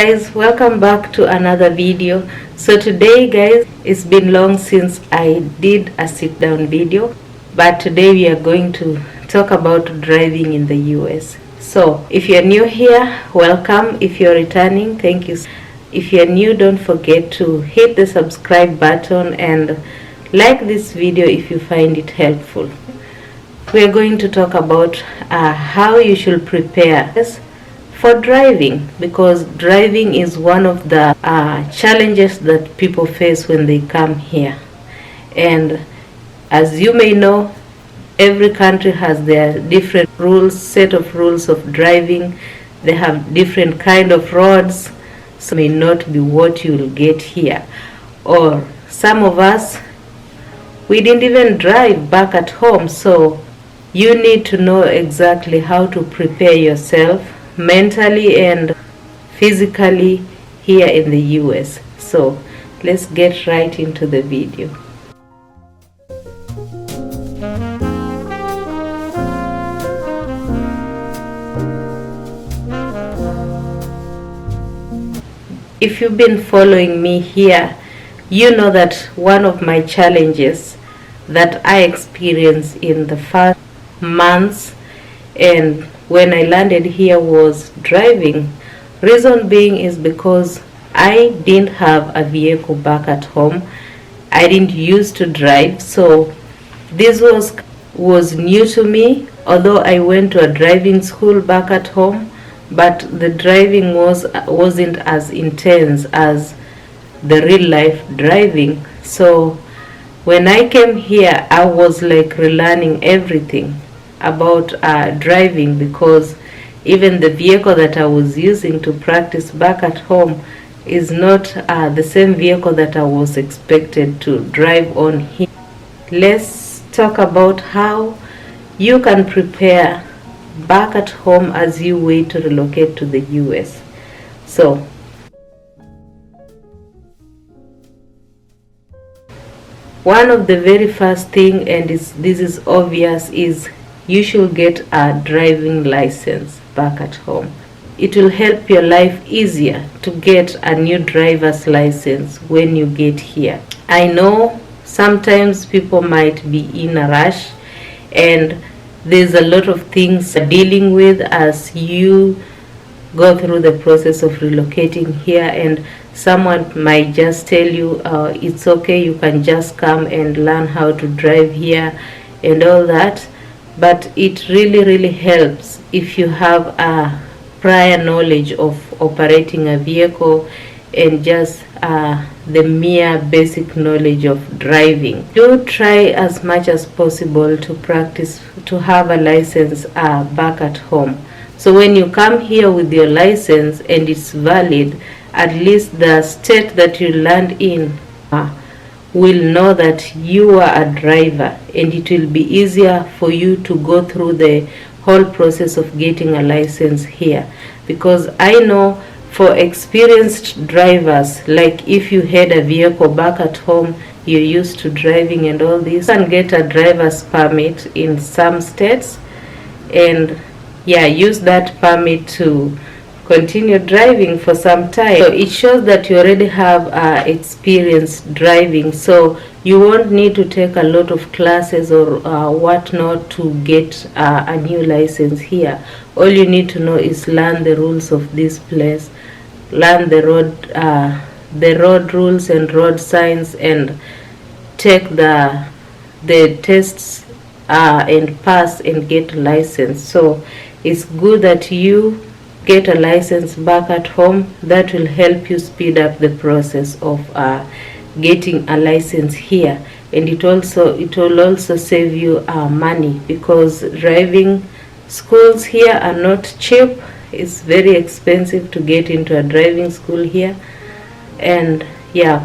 Guys, welcome back to another video. So today guys, it's been long since I did a sit down video, but today we are going to talk about driving in the US. So if you're new here, welcome. If you're returning, thank you. If you're new, don't forget to hit the subscribe button and like this video if you find it helpful. We are going to talk about how you should prepare for driving, because driving is one of the challenges that people face when they come here. And as you may know, every country has their different set of rules of driving. They have different kind of roads, so may not be what you will get here. Or some of us, we didn't even drive back at home, so you need to know exactly how to prepare yourself mentally and physically here in the US. So let's get right into the video. If you've been following me here, you know that one of my challenges that I experienced in the first months and when I landed here was driving. Reason being is because I didn't have a vehicle back at home. I didn't used to drive, so this was new to me. Although I went to a driving school back at home, but the driving wasn't as intense as the real life driving. So when I came here, I was like relearning everything about driving, because even the vehicle that I was using to practice back at home is not the same vehicle that I was expected to drive on here. Let's talk about how you can prepare back at home as you wait to relocate to the US. So one of the very first thing, and this is obvious, is you should get a driving license back at home. It will help your life easier to get a new driver's license when you get here. I know sometimes people might be in a rush and there's a lot of things dealing with as you go through the process of relocating here, and someone might just tell you it's okay, you can just come and learn how to drive here and all that. But it really helps if you have a prior knowledge of operating a vehicle and just the mere basic knowledge of driving. Do try as much as possible to practice to have a license back at home. So when you come here with your license and it's valid, at least the state that you land in will know that you are a driver, and it will be easier for you to go through the whole process of getting a license here. Because I know for experienced drivers, like if you had a vehicle back at home, you're used to driving and all this, you can get a driver's permit in some states and use that permit to continue driving for some time. So it shows that you already have experience driving, so you won't need to take a lot of classes or whatnot to get a new license here. All you need to know is learn the rules of this place, learn the road rules and road signs, and take the tests and pass and get a license. So it's good that you get a license back at home. That will help you speed up the process of getting a license here, and it will also save you money, because driving schools here are not cheap. It's very expensive to get into a driving school here, and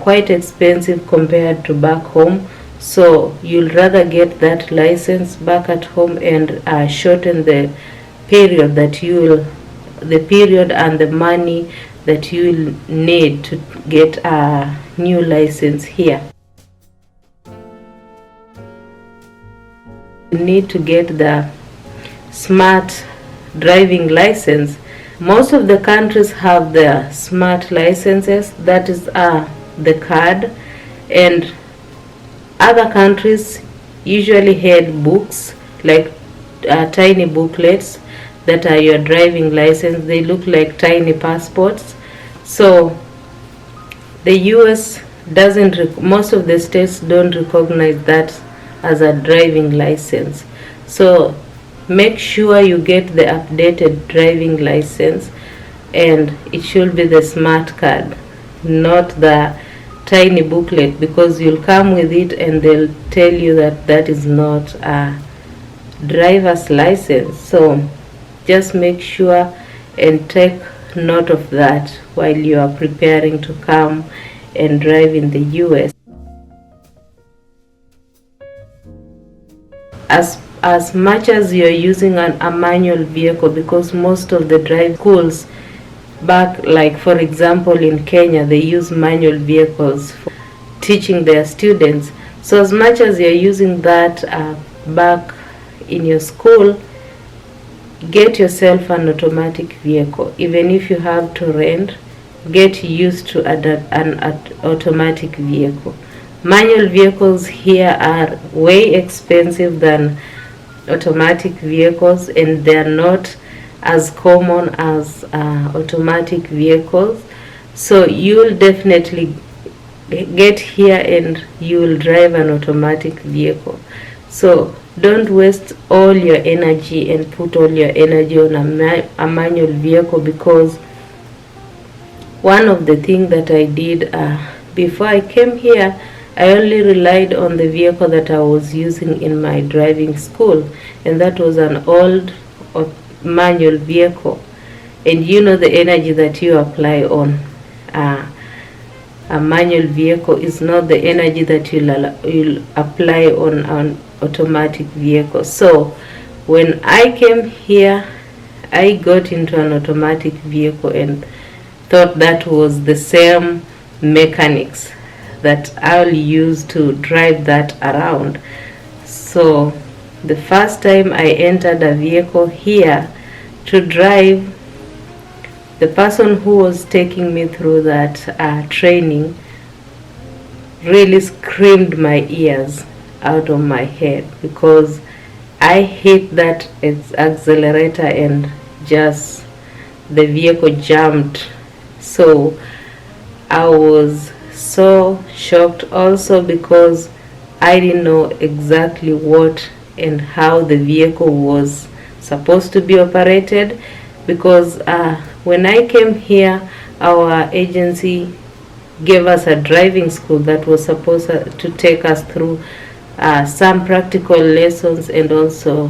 quite expensive compared to back home. So you'll rather get that license back at home and shorten the period and the money that you will need to get a new license here. You need to get the smart driving license Most of the countries have their smart licenses, that is the card, and other countries usually had books like tiny booklets that are your driving license. They look like tiny passports. So the US doesn't, most of the states don't recognize that as a driving license. So make sure you get the updated driving license, and it should be the smart card, not the tiny booklet, because you'll come with it and they'll tell you that that is not a driver's license. So just make sure and take note of that while you are preparing to come and drive in the US. As much as you're using a manual vehicle, because most of the drive schools back, like for example in Kenya, they use manual vehicles for teaching their students. So as much as you're using that back in your school, get yourself an automatic vehicle. Even if you have to rent, get used to an automatic vehicle. Manual vehicles here are way expensive than automatic vehicles, and they are not as common as automatic vehicles. So you'll definitely get here and you will drive an automatic vehicle. So don't waste all your energy and put all your energy on a manual vehicle, because one of the things that I did before I came here, I only relied on the vehicle that I was using in my driving school, and that was an old manual vehicle. And you know, the energy that you apply on a manual vehicle is not the energy that you'll apply on an automatic vehicle. So when I came here, I got into an automatic vehicle and thought that was the same mechanics that I'll use to drive that around. So the first time I entered a vehicle here to drive, the person who was taking me through that training really screamed my ears out of my head, because I hit that accelerator and just the vehicle jumped. So I was so shocked also, because I didn't know exactly what and how the vehicle was supposed to be operated, because when I came here, our agency gave us a driving school that was supposed to take us through some practical lessons and also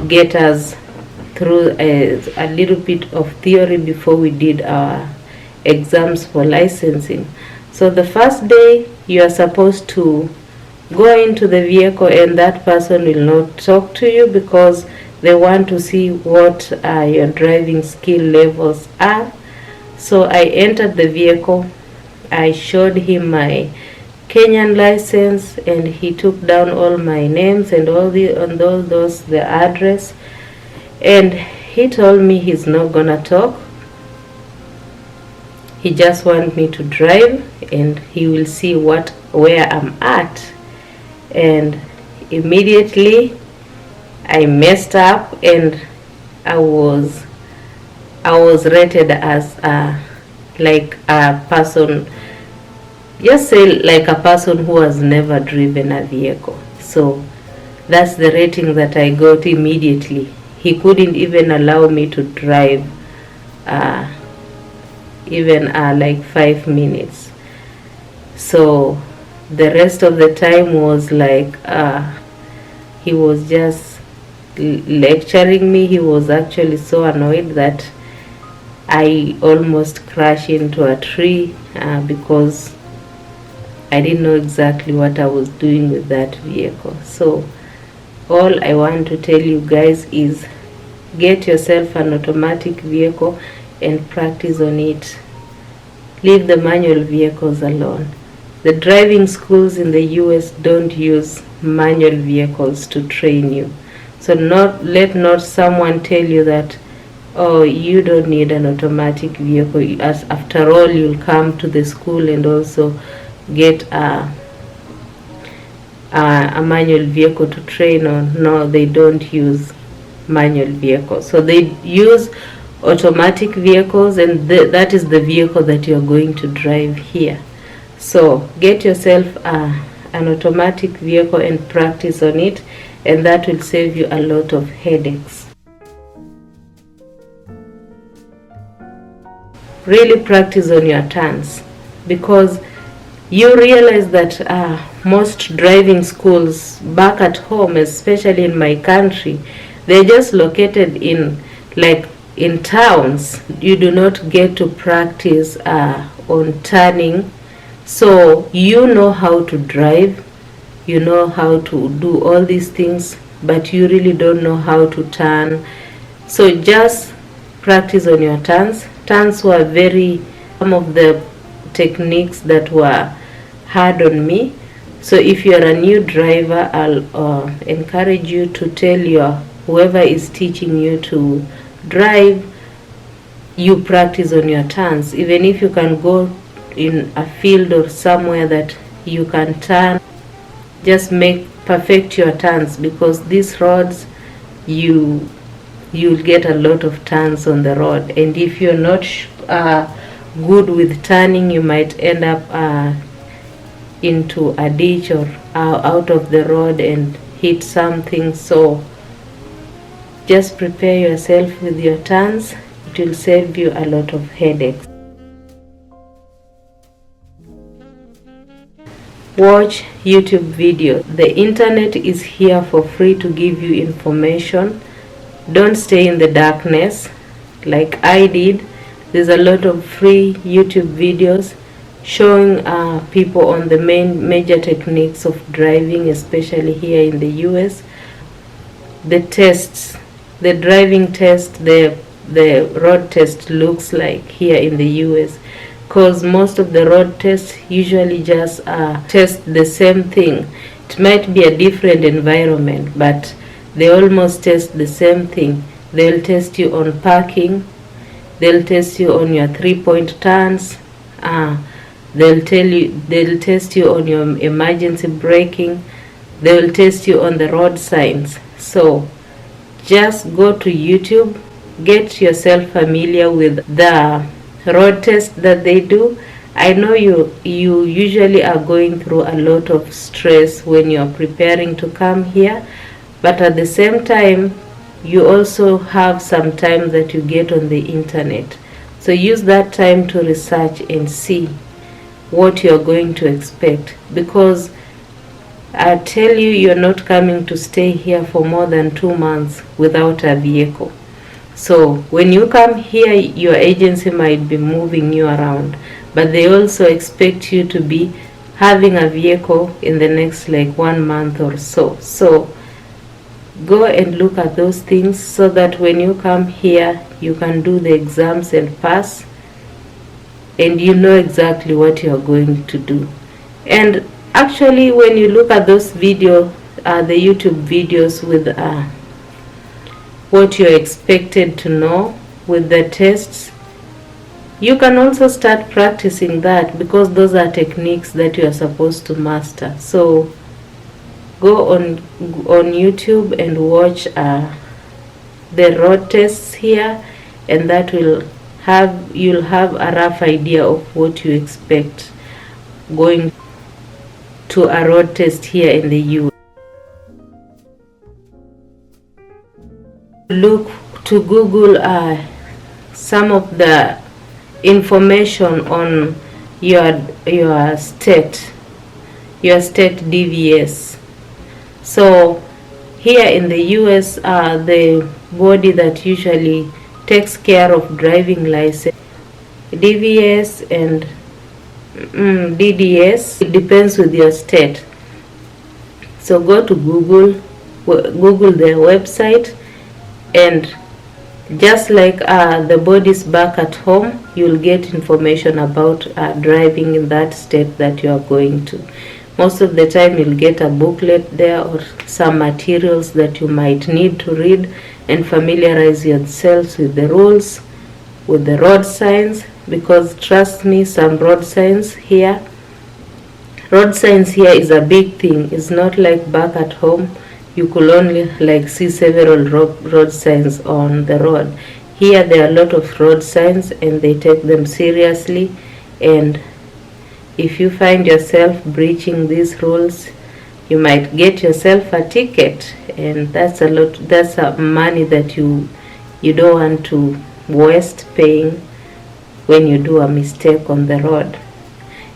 get us through a little bit of theory before we did our exams for licensing. So the first day you are supposed to go into the vehicle, and that person will not talk to you because they want to see what your driving skill levels are. So I entered the vehicle, I showed him my Kenyan license, and he took down all my names and all the address, and he told me he's not gonna talk. He just wants me to drive, and he will see where I'm at. And immediately I messed up, and I was rated as like a person, just say like a person who has never driven a vehicle. So that's the rating that I got immediately. He couldn't even allow me to drive even like 5 minutes. So the rest of the time was like he was just lecturing me. He was actually so annoyed that I almost crashed into a tree because I didn't know exactly what I was doing with that vehicle. So all I want to tell you guys is get yourself an automatic vehicle and practice on it. Leave the manual vehicles alone. The driving schools in the US don't use manual vehicles to train you. So let not someone tell you that oh, you don't need an automatic vehicle, as after all you'll come to the school and also get a manual vehicle to train on. No, they don't use manual vehicles, so they use automatic vehicles, and that is the vehicle that you're going to drive here. So get yourself an automatic vehicle and practice on it, and that will save you a lot of headaches. Really practice on your turns, because you realize that most driving schools back at home, especially in my country, they're just located in towns. You do not get to practice on turning. So you know how to drive, you know how to do all these things, but you really don't know how to turn. So just practice on your turns. Turns were some of the techniques that were hard on me. So if you're a new driver, I'll encourage you to tell whoever is teaching you to drive, you practice on your turns. Even if you can go in a field or somewhere that you can turn, just perfect your turns, because these roads, you'll get a lot of turns on the road, and if you're not good with turning, you might end up into a ditch or out of the road and hit something. So just prepare yourself with your turns. It will save you a lot of headaches. Watch YouTube video. The internet is here for free to give you information. Don't stay in the darkness like I did. There's a lot of free YouTube videos showing people on the major techniques of driving, especially here in the US. The tests, the driving test, the road test looks like here in the US, because most of the road tests usually just test the same thing. It might be a different environment, but they almost test the same thing. They'll test you on parking, they'll test you on your 3-point turns, they'll test you on your emergency braking, they will test you on the road signs. So just go to YouTube, get yourself familiar with the road test that they do. I know you usually are going through a lot of stress when you're preparing to come here, but at the same time you also have some time that you get on the internet. So use that time to research and see what you're going to expect, because I tell you, you're not coming to stay here for more than 2 months without a vehicle. So when you come here, your agency might be moving you around, but they also expect you to be having a vehicle in the next 1 month or so. So go and look at those things so that when you come here, you can do the exams and pass, and you know exactly what you're going to do. And actually, when you look at those videos, the YouTube videos with what you're expected to know with the tests, you can also start practicing that, because those are techniques that you are supposed to master. So go on YouTube and watch the road tests here, and that you'll have a rough idea of what you expect going to a road test here in the US. Look to Google some of the information on your state DVS. So here in the US, the body that usually takes care of driving license, DVS and DDS, it depends with your state. So go to Google their website, and just like the bodies back at home, you'll get information about driving in that state that you are going to. Most of the time you'll get a booklet there or some materials that you might need to read, and familiarize yourselves with the rules, with the road signs, because trust me, some road signs here is a big thing. It's not like back at home you could only like see several road signs on the road. Here there are a lot of road signs and they take them seriously, and if you find yourself breaching these rules, you might get yourself a ticket, and that's a money that you don't want to waste paying when you do a mistake on the road.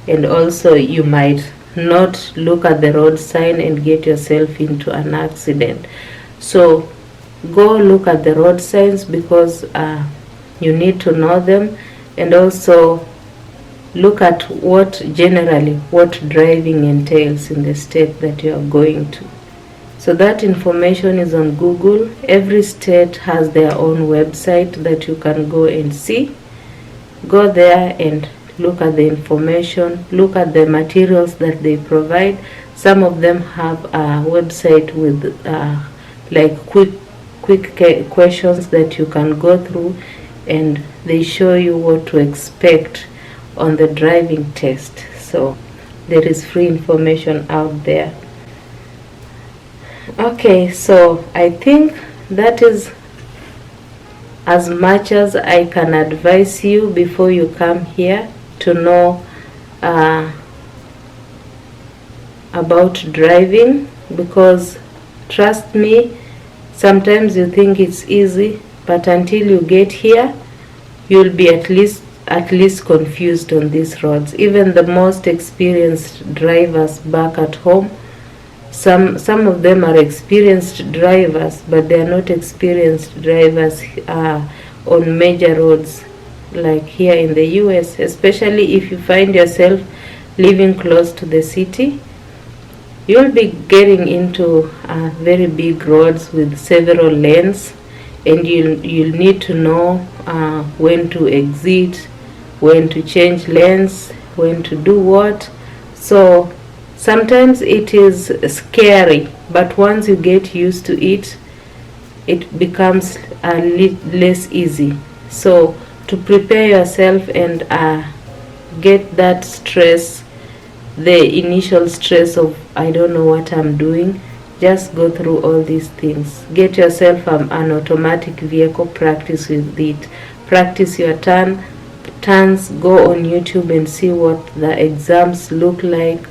And also you might not look at the road sign and get yourself into an accident. So go look at the road signs, because you need to know them, and also look at what driving entails in the state that you are going to. So that information is on Google. Every state has their own website that you can go and see. Go there and look at the information, look at the materials that they provide. Some of them have a website with like quick questions that you can go through, and they show you what to expect on the driving test. So there is free information out there. Okay, so I think that is as much as I can advise you before you come here to know about driving, because trust me, sometimes you think it's easy, but until you get here you'll be at least confused on these roads. Even the most experienced drivers back at home, some of them are experienced drivers, but they are not experienced drivers on major roads like here in the US, especially if you find yourself living close to the city. You'll be getting into very big roads with several lanes, and you'll need to know when to exit, when to change lanes, when to do what. So sometimes it is scary, but once you get used to it, it becomes less easy. So to prepare yourself and get that stress, the initial stress of I don't know what I'm doing, just go through all these things. Get yourself an automatic vehicle, practice with it, practice your turns, go on YouTube and see what the exams look like.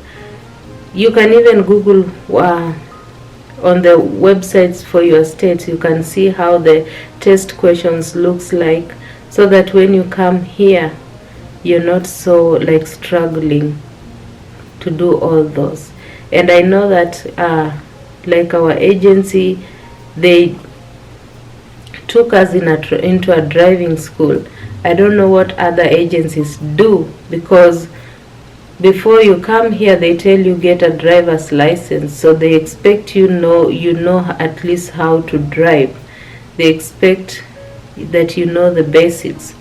You can even Google on the websites for your state, you can see how the test questions looks like, so that when you come here you're not so like struggling to do all those. And I know that like our agency, they took us into a driving school. I don't know what other agencies do, because before you come here they tell you get a driver's license, so they expect you know at least how to drive. They expect that you know the basics.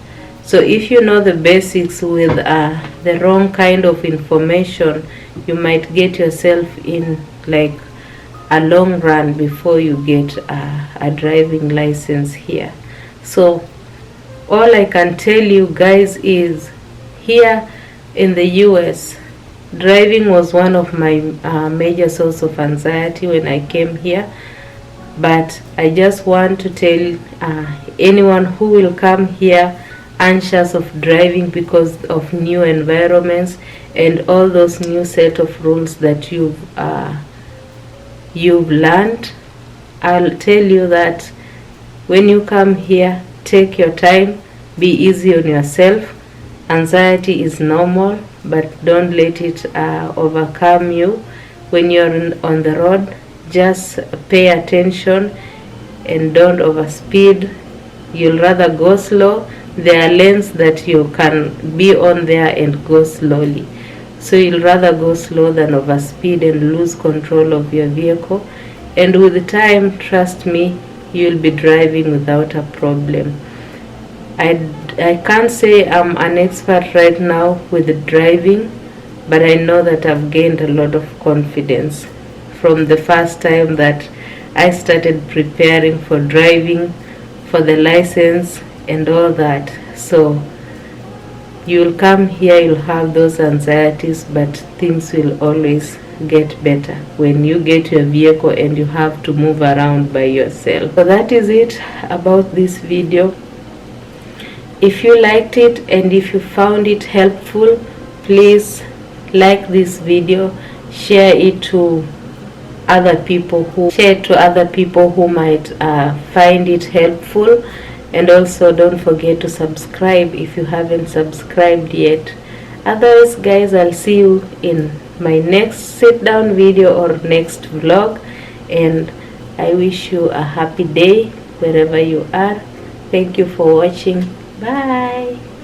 So if you know the basics with the wrong kind of information, you might get yourself in like a long run before you get a driving license here. So all I can tell you guys is, here in the US, driving was one of my major source of anxiety when I came here. But I just want to tell anyone who will come here anxious of driving because of new environments and all those new set of rules that you've learned, I'll tell you that when you come here, take your time, be easy on yourself. Anxiety is normal, but don't let it overcome you. When you're on the road, just pay attention and don't overspeed. You'll rather go slow. There are lanes that you can be on there and go slowly. So you'll rather go slow than overspeed and lose control of your vehicle. And with time, trust me, you'll be driving without a problem. I can't say I'm an expert right now with driving, but I know that I've gained a lot of confidence from the first time that I started preparing for driving, for the license and all that. So you'll come here, you'll have those anxieties, but things will always get better when you get your vehicle and you have to move around by yourself. So that is it about this video. If you liked it and if you found it helpful, please like this video, share it to other people who might find it helpful, and also don't forget to subscribe if you haven't subscribed yet. Otherwise guys, I'll see you in my next sit down video or next vlog, and I wish you a happy day wherever you are. Thank you for watching. Bye.